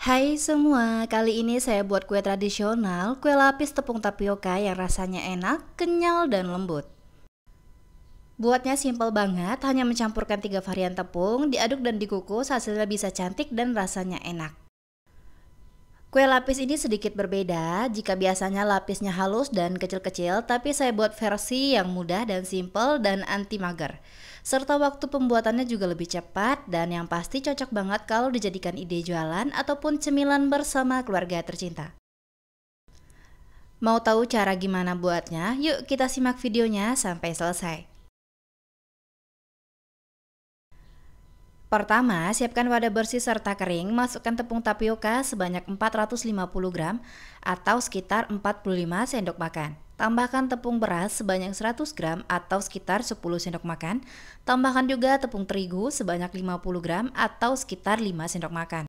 Hai semua, kali ini saya buat kue tradisional, kue lapis tepung tapioka yang rasanya enak, kenyal, dan lembut. Buatnya simpel banget, hanya mencampurkan 3 varian tepung, diaduk dan dikukus, hasilnya bisa cantik dan rasanya enak. Kue lapis ini sedikit berbeda, jika biasanya lapisnya halus dan kecil-kecil, tapi saya buat versi yang mudah dan simpel dan anti mager. Serta waktu pembuatannya juga lebih cepat dan yang pasti cocok banget kalau dijadikan ide jualan ataupun cemilan bersama keluarga tercinta. Mau tahu cara gimana buatnya? Yuk kita simak videonya sampai selesai. Pertama, siapkan wadah bersih serta kering, masukkan tepung tapioka sebanyak 450 gram atau sekitar 45 sendok makan. Tambahkan tepung beras sebanyak 100 gram atau sekitar 10 sendok makan. Tambahkan juga tepung terigu sebanyak 50 gram atau sekitar 5 sendok makan.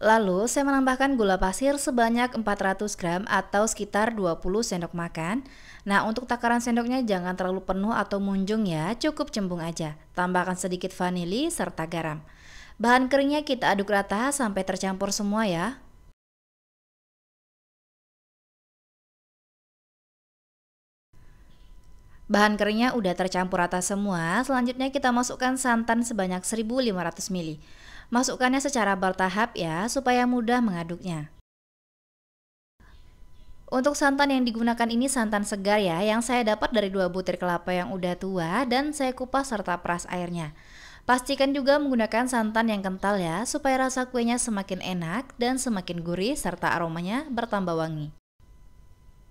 Lalu saya menambahkan gula pasir sebanyak 400 gram atau sekitar 20 sendok makan. Nah, untuk takaran sendoknya jangan terlalu penuh atau munjung ya, cukup cembung aja. Tambahkan sedikit vanili serta garam. Bahan keringnya kita aduk rata sampai tercampur semua ya. Bahan keringnya udah tercampur rata semua, selanjutnya kita masukkan santan sebanyak 1500 ml. Masukkannya secara bertahap ya, supaya mudah mengaduknya. Untuk santan yang digunakan ini santan segar ya, yang saya dapat dari 2 butir kelapa yang udah tua dan saya kupas serta peras airnya. Pastikan juga menggunakan santan yang kental ya, supaya rasa kuenya semakin enak dan semakin gurih serta aromanya bertambah wangi.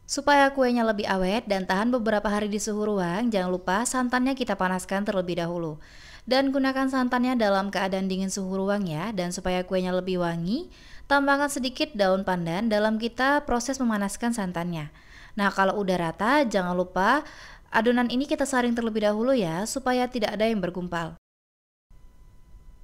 Supaya kuenya lebih awet dan tahan beberapa hari di suhu ruang, jangan lupa santannya kita panaskan terlebih dahulu. Dan gunakan santannya dalam keadaan dingin suhu ruang ya, dan supaya kuenya lebih wangi, tambahkan sedikit daun pandan dalam kita proses memanaskan santannya. Nah, kalau udah rata, jangan lupa adonan ini kita saring terlebih dahulu ya, supaya tidak ada yang bergumpal.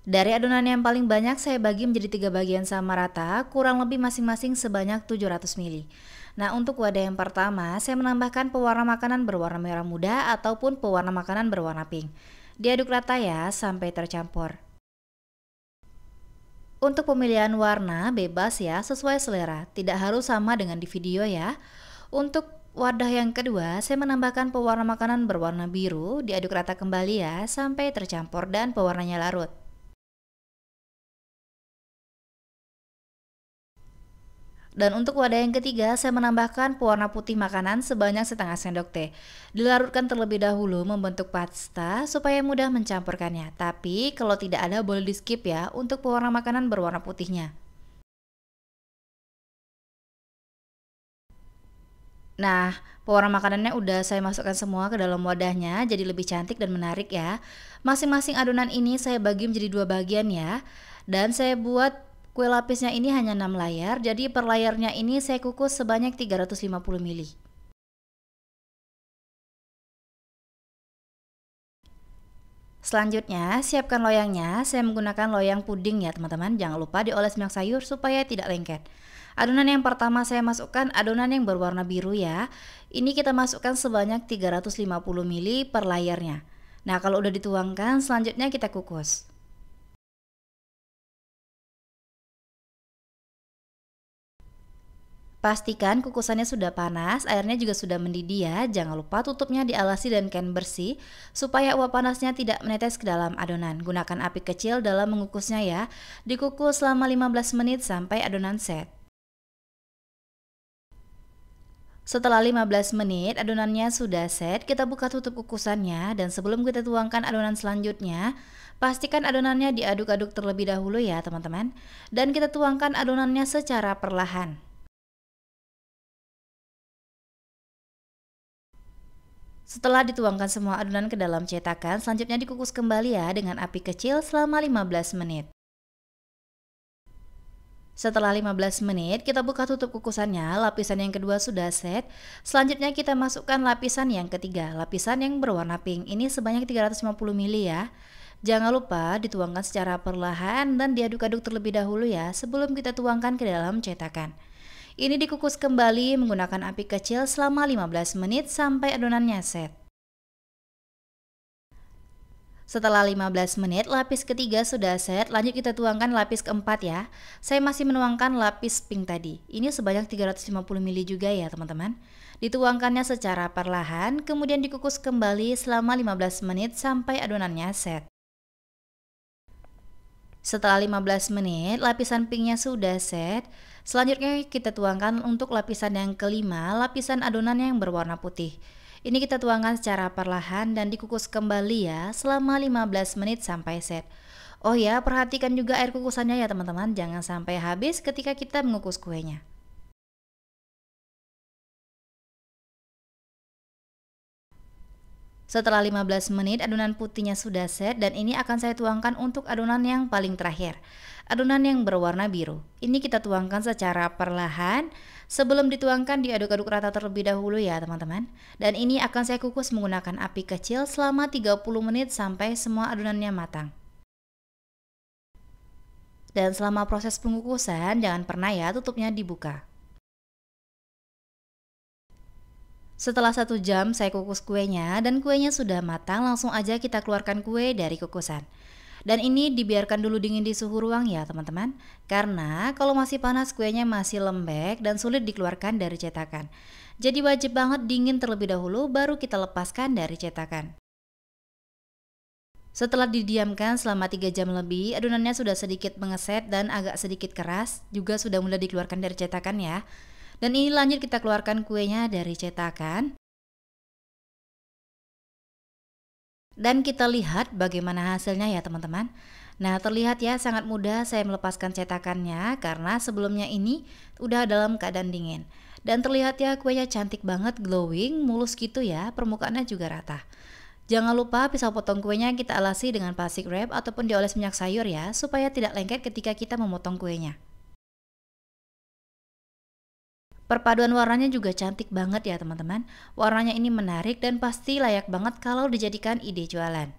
Dari adonan yang paling banyak saya bagi menjadi 3 bagian sama rata, kurang lebih masing-masing sebanyak 700 ml. Nah, untuk wadah yang pertama, saya menambahkan pewarna makanan berwarna merah muda ataupun pewarna makanan berwarna pink. Diaduk rata ya sampai tercampur. Untuk pemilihan warna bebas ya, sesuai selera, tidak harus sama dengan di video ya. Untuk wadah yang kedua, saya menambahkan pewarna makanan berwarna biru, diaduk rata kembali ya sampai tercampur dan pewarnanya larut. Dan untuk wadah yang ketiga, saya menambahkan pewarna putih makanan sebanyak setengah sendok teh. Dilarutkan terlebih dahulu membentuk pasta supaya mudah mencampurkannya. Tapi kalau tidak ada boleh di skip ya untuk pewarna makanan berwarna putihnya. Nah, pewarna makanannya udah saya masukkan semua ke dalam wadahnya jadi lebih cantik dan menarik ya. Masing-masing adonan ini saya bagi menjadi 2 bagian ya. Dan saya buat kue lapisnya ini hanya 6 layar, jadi per layarnya ini saya kukus sebanyak 350 ml. Selanjutnya, siapkan loyangnya. Saya menggunakan loyang puding ya teman-teman. Jangan lupa dioles minyak sayur supaya tidak lengket. Adonan yang pertama saya masukkan adonan yang berwarna biru ya. Ini kita masukkan sebanyak 350 ml per layarnya. Nah, kalau udah dituangkan, selanjutnya kita kukus. Pastikan kukusannya sudah panas, airnya juga sudah mendidih ya. Jangan lupa tutupnya dialasi dan kain bersih supaya uap panasnya tidak menetes ke dalam adonan. Gunakan api kecil dalam mengukusnya ya. Dikukus selama 15 menit sampai adonan set. Setelah 15 menit adonannya sudah set, kita buka tutup kukusannya dan sebelum kita tuangkan adonan selanjutnya, pastikan adonannya diaduk-aduk terlebih dahulu ya teman-teman. Dan kita tuangkan adonannya secara perlahan. Setelah dituangkan semua adonan ke dalam cetakan, selanjutnya dikukus kembali ya dengan api kecil selama 15 menit. Setelah 15 menit, kita buka tutup kukusannya, lapisan yang kedua sudah set. Selanjutnya kita masukkan lapisan yang ketiga, lapisan yang berwarna pink. Ini sebanyak 350 ml ya. Jangan lupa dituangkan secara perlahan dan diaduk-aduk terlebih dahulu ya sebelum kita tuangkan ke dalam cetakan. Ini dikukus kembali menggunakan api kecil selama 15 menit sampai adonannya set. Setelah 15 menit, lapis ketiga sudah set, lanjut kita tuangkan lapis keempat ya. Saya masih menuangkan lapis pink tadi. Ini sebanyak 350 ml juga ya teman-teman. Dituangkannya secara perlahan, kemudian dikukus kembali selama 15 menit sampai adonannya set. Setelah 15 menit, lapisan pinknya sudah set. Selanjutnya kita tuangkan untuk lapisan yang kelima, lapisan adonan yang berwarna putih. Ini kita tuangkan secara perlahan dan dikukus kembali ya selama 15 menit sampai set. Oh ya, perhatikan juga air kukusannya ya teman-teman, jangan sampai habis ketika kita mengukus kuenya. Setelah 15 menit adonan putihnya sudah set dan ini akan saya tuangkan untuk adonan yang paling terakhir. Adonan yang berwarna biru. Ini kita tuangkan secara perlahan. Sebelum dituangkan diaduk-aduk rata terlebih dahulu ya teman-teman. Dan ini akan saya kukus menggunakan api kecil selama 30 menit sampai semua adonannya matang. Dan selama proses pengukusan jangan pernah ya tutupnya dibuka. Setelah 1 jam saya kukus kuenya dan kuenya sudah matang, langsung aja kita keluarkan kue dari kukusan. Dan ini dibiarkan dulu dingin di suhu ruang ya teman-teman. Karena kalau masih panas kuenya masih lembek dan sulit dikeluarkan dari cetakan. Jadi wajib banget dingin terlebih dahulu baru kita lepaskan dari cetakan. Setelah didiamkan selama 3 jam lebih, adonannya sudah sedikit mengeset dan agak sedikit keras, juga sudah mulai dikeluarkan dari cetakan ya. Dan ini lanjut kita keluarkan kuenya dari cetakan. Dan kita lihat bagaimana hasilnya ya teman-teman. Nah terlihat ya sangat mudah saya melepaskan cetakannya karena sebelumnya ini udah dalam keadaan dingin. Dan terlihat ya kuenya cantik banget, glowing, mulus gitu ya, permukaannya juga rata. Jangan lupa pisau potong kuenya kita alasi dengan plastik wrap ataupun dioles minyak sayur ya, supaya tidak lengket ketika kita memotong kuenya. Perpaduan warnanya juga cantik banget ya teman-teman. Warnanya ini menarik dan pasti layak banget kalau dijadikan ide jualan.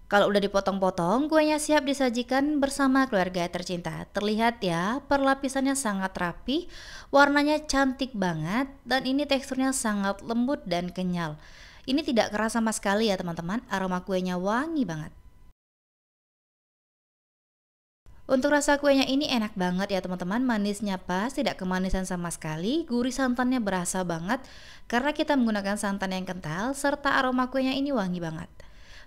Kalau udah dipotong-potong, kuenya siap disajikan bersama keluarga tercinta. Terlihat ya, perlapisannya sangat rapi, warnanya cantik banget, dan ini teksturnya sangat lembut dan kenyal. Ini tidak keras sama sekali ya teman-teman, aroma kuenya wangi banget. Untuk rasa kuenya ini enak banget ya teman-teman, manisnya pas, tidak kemanisan sama sekali, gurih santannya berasa banget karena kita menggunakan santan yang kental serta aroma kuenya ini wangi banget.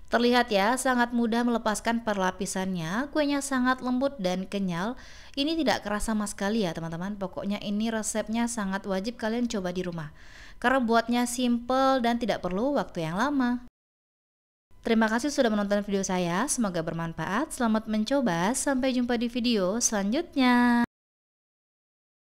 Terlihat ya, sangat mudah melepaskan perlapisannya, kuenya sangat lembut dan kenyal, ini tidak keras sama sekali ya teman-teman, pokoknya ini resepnya sangat wajib kalian coba di rumah. Karena buatnya simple dan tidak perlu waktu yang lama. Terima kasih sudah menonton video saya, semoga bermanfaat, selamat mencoba, sampai jumpa di video selanjutnya.